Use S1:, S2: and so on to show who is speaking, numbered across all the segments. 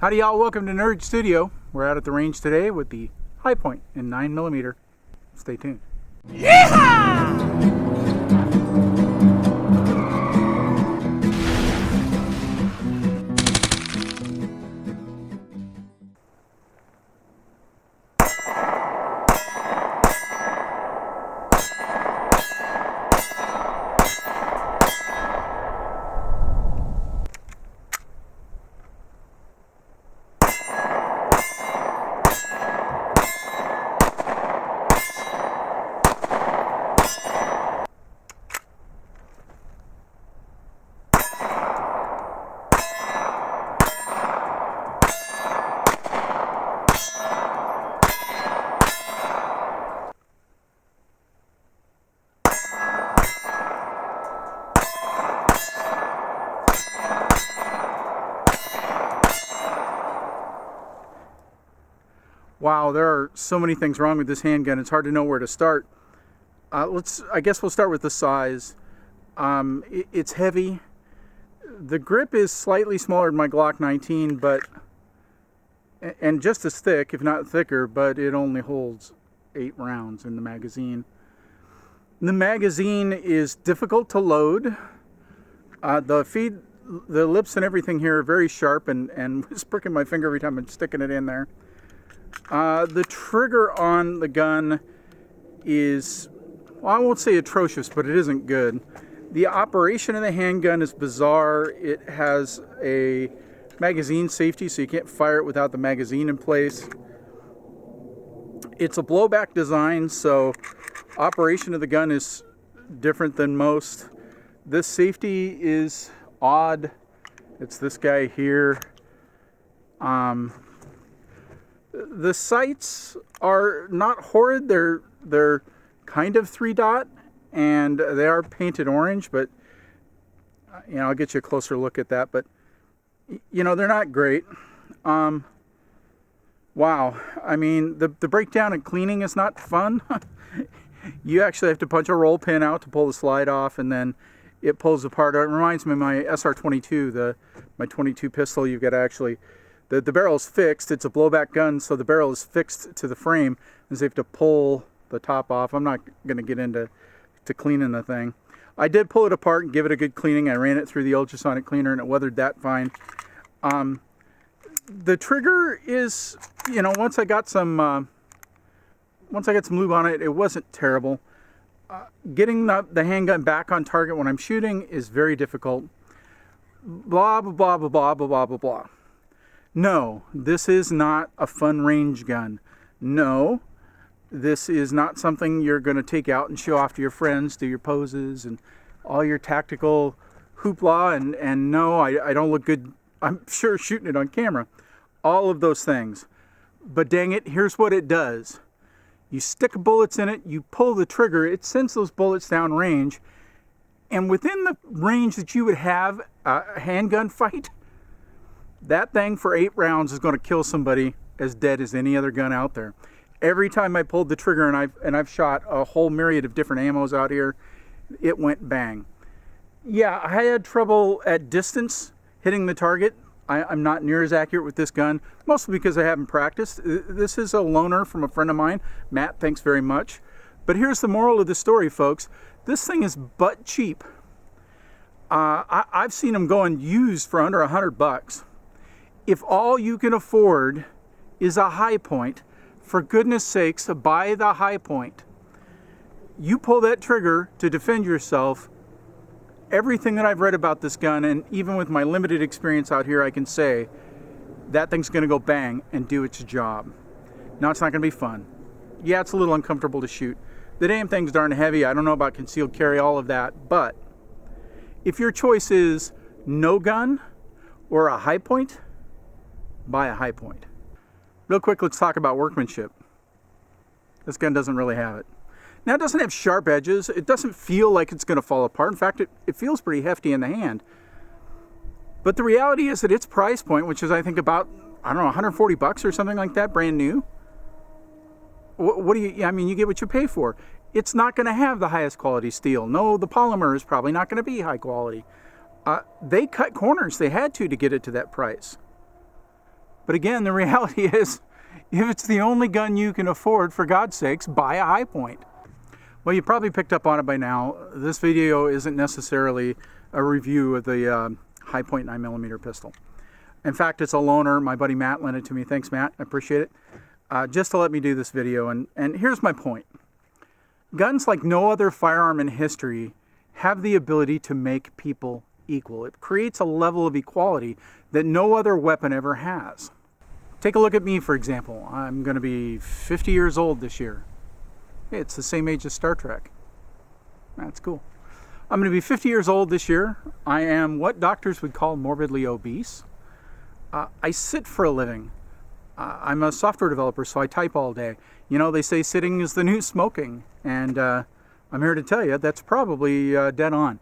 S1: Howdy y'all, welcome to Nerd Studio. We're out at the range today with the High Point in 9mm. Stay tuned. Yeehaw! Wow, there are so many things wrong with this handgun. It's hard to know where to start. I guess we'll start with the size. It's heavy. The grip is slightly smaller than my Glock 19, and just as thick, if not thicker, but it only holds 8 rounds in the magazine. The magazine is difficult to load. The lips and everything here are very sharp, and it's pricking my finger every time I'm sticking it in there. The trigger on the gun is, well, I won't say atrocious, but it isn't good. The operation of the handgun is bizarre. It has a magazine safety, so you can't fire it without the magazine in place. It's a blowback design, so operation of the gun is different than most. This safety is odd. It's this guy here. The sights are not horrid. They're kind of 3-dot, and they are painted orange, but I'll get you a closer look at that. But they're not great. Wow. I mean, the breakdown and cleaning is not fun. You actually have to punch a roll pin out to pull the slide off, and then it pulls apart. It reminds me of my SR22, my 22 pistol. You've got to actually. The barrel is fixed. It's a blowback gun, so the barrel is fixed to the frame, and so you have to pull the top off. I'm not going to get into cleaning the thing. I did pull it apart and give it a good cleaning. I ran it through the ultrasonic cleaner, and it weathered that fine. The trigger is, once I got some lube on it, it wasn't terrible. Getting the handgun back on target when I'm shooting is very difficult. Blah blah blah blah blah blah blah blah. No, this is not a fun range gun. No, this is not something you're going to take out and show off to your friends, do your poses and all your tactical hoopla. And no, I don't look good, I'm sure, shooting it on camera. All of those things. But dang it, here's what it does. You stick bullets in it, you pull the trigger, it sends those bullets down range. And within the range that you would have a handgun fight, that thing for 8 rounds is going to kill somebody as dead as any other gun out there. Every time I pulled the trigger, and I've shot a whole myriad of different ammos out here, it went bang. Yeah, I had trouble at distance hitting the target. I'm not near as accurate with this gun, mostly because I haven't practiced. This is a loaner from a friend of mine. Matt, thanks very much. But here's the moral of the story, folks. This thing is butt cheap. I've seen them going used for under $100. If all you can afford is a High Point, for goodness sakes, buy the High Point. You pull that trigger to defend yourself. Everything that I've read about this gun, and even with my limited experience out here, I can say that thing's going to go bang and do its job. Now, it's not going to be fun. Yeah, it's a little uncomfortable to shoot. The damn thing's darn heavy. I don't know about concealed carry, all of that. But if your choice is no gun or a High Point, buy a High Point. Real quick, let's talk about workmanship. This gun doesn't really have it. Now, it doesn't have sharp edges. It doesn't feel like it's going to fall apart. In fact, it feels pretty hefty in the hand. But the reality is that its price point, which is I think about, $140 or something like that, brand new. What do you, you get what you pay for. It's not going to have the highest quality steel. No, the polymer is probably not going to be high quality. They cut corners. They had to get it to that price. But again, the reality is, if it's the only gun you can afford, for God's sakes, buy a high point. Well, you probably picked up on it by now. This video isn't necessarily a review of the high point 9mm pistol. In fact, it's a loaner. My buddy Matt lent it to me. Thanks, Matt. I appreciate it. Just to let me do this video. And here's my point. Guns, like no other firearm in history, have the ability to make people equal. It creates a level of equality that no other weapon ever has. Take a look at me, for example. I'm going to be 50 years old this year. It's the same age as Star Trek. That's cool. I'm going to be 50 years old this year. I am what doctors would call morbidly obese. I sit for a living. I'm a software developer, so I type all day. You know, they say sitting is the new smoking. And I'm here to tell you that's probably dead on.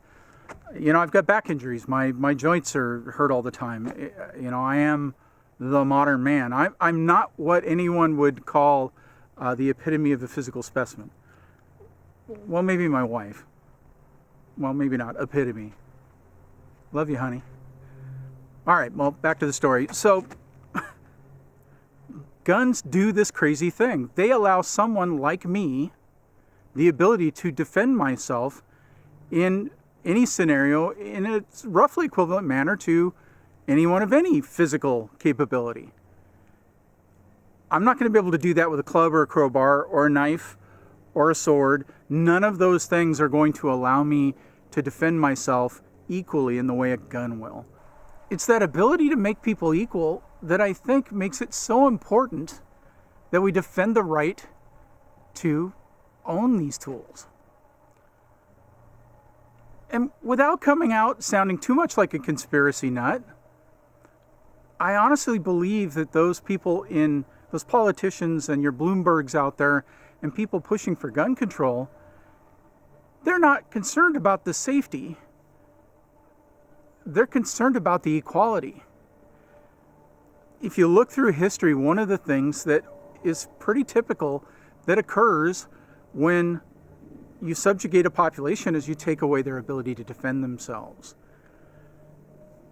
S1: You know, I've got back injuries. My joints are hurt all the time. You know, I am the modern man. I'm not what anyone would call the epitome of a physical specimen. Well, maybe my wife. Well, maybe not. Epitome. Love you, honey. All right, well, back to the story. So, guns do this crazy thing. They allow someone like me the ability to defend myself in any scenario in a roughly equivalent manner to anyone of any physical capability. I'm not going to be able to do that with a club or a crowbar or a knife or a sword. None of those things are going to allow me to defend myself equally in the way a gun will. It's that ability to make people equal that I think makes it so important that we defend the right to own these tools. And without coming out sounding too much like a conspiracy nut, I honestly believe that those people in those politicians and your Bloombergs out there and people pushing for gun control, they're not concerned about the safety. They're concerned about the equality. If you look through history, one of the things that is pretty typical that occurs when you subjugate a population is you take away their ability to defend themselves.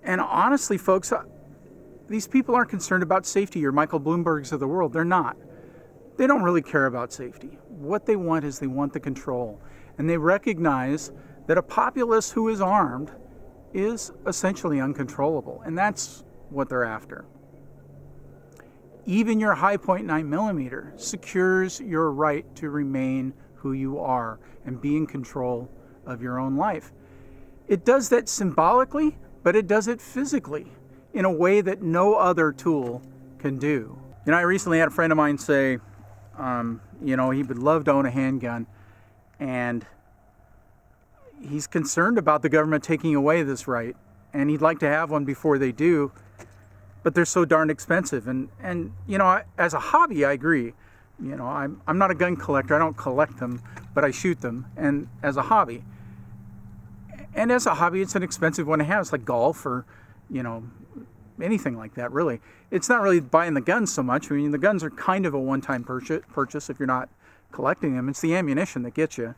S1: And honestly, folks, these people aren't concerned about safety. Your Michael Bloombergs of the world, they're not. They don't really care about safety. What they want is they want the control. And they recognize that a populace who is armed is essentially uncontrollable. And that's what they're after. Even your high point 9mm secures your right to remain who you are and be in control of your own life. It does that symbolically, but it does it physically in a way that no other tool can do. You know, I recently had a friend of mine say, you know, he would love to own a handgun, and he's concerned about the government taking away this right, and he'd like to have one before they do, but they're so darn expensive. And you know, as a hobby, I agree. You know, I'm not a gun collector. I don't collect them, but I shoot them, and as a hobby. And as a hobby, it's an expensive one to have. It's like golf or, you know, anything like that, really. It's not really buying the guns so much. I mean, the guns are kind of a one-time purchase if you're not collecting them. It's the ammunition that gets you.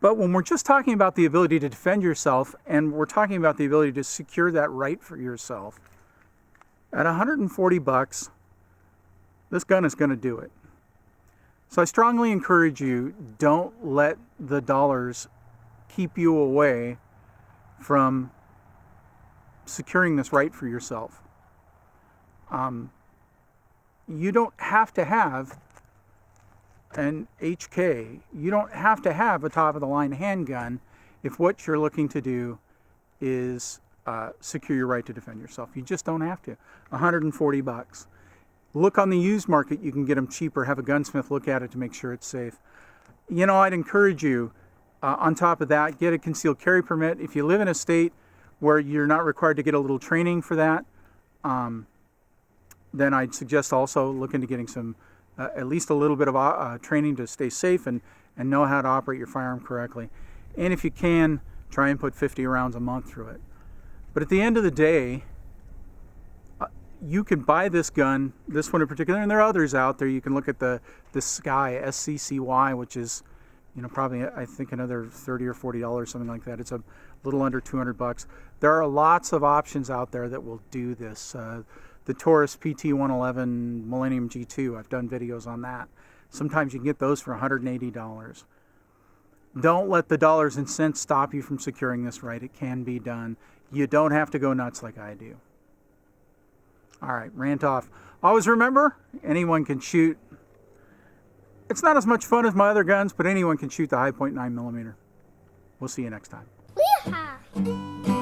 S1: But when we're just talking about the ability to defend yourself, and we're talking about the ability to secure that right for yourself, at $140, this gun is going to do it. So I strongly encourage you, don't let the dollars keep you away from securing this right for yourself. You don't have to have an HK. You don't have to have a top-of-the-line handgun if what you're looking to do is secure your right to defend yourself. You just don't have to. $140. Look on the used market. You can get them cheaper. Have a gunsmith look at it to make sure it's safe. You know, I'd encourage you, on top of that, get a concealed carry permit. If you live in a state where you're not required to get a little training for that, then I'd suggest also look into getting some, at least a little bit of training to stay safe and know how to operate your firearm correctly. And if you can, try and put 50 rounds a month through it. But at the end of the day, you can buy this gun, this one in particular, and there are others out there. You can look at the Sky, SCCY, which is, you know, probably, I think, another $30 or $40, something like that. It's a little under 200 bucks. There are lots of options out there that will do this. The Taurus PT111 Millennium G2, I've done videos on that. Sometimes you can get those for $180. Don't let the dollars and cents stop you from securing this right. It can be done. You don't have to go nuts like I do. All right, rant off. Always remember, anyone can shoot. It's not as much fun as my other guns, but anyone can shoot the Hi-Point 9mm. We'll see you next time.
S2: Yeehaw!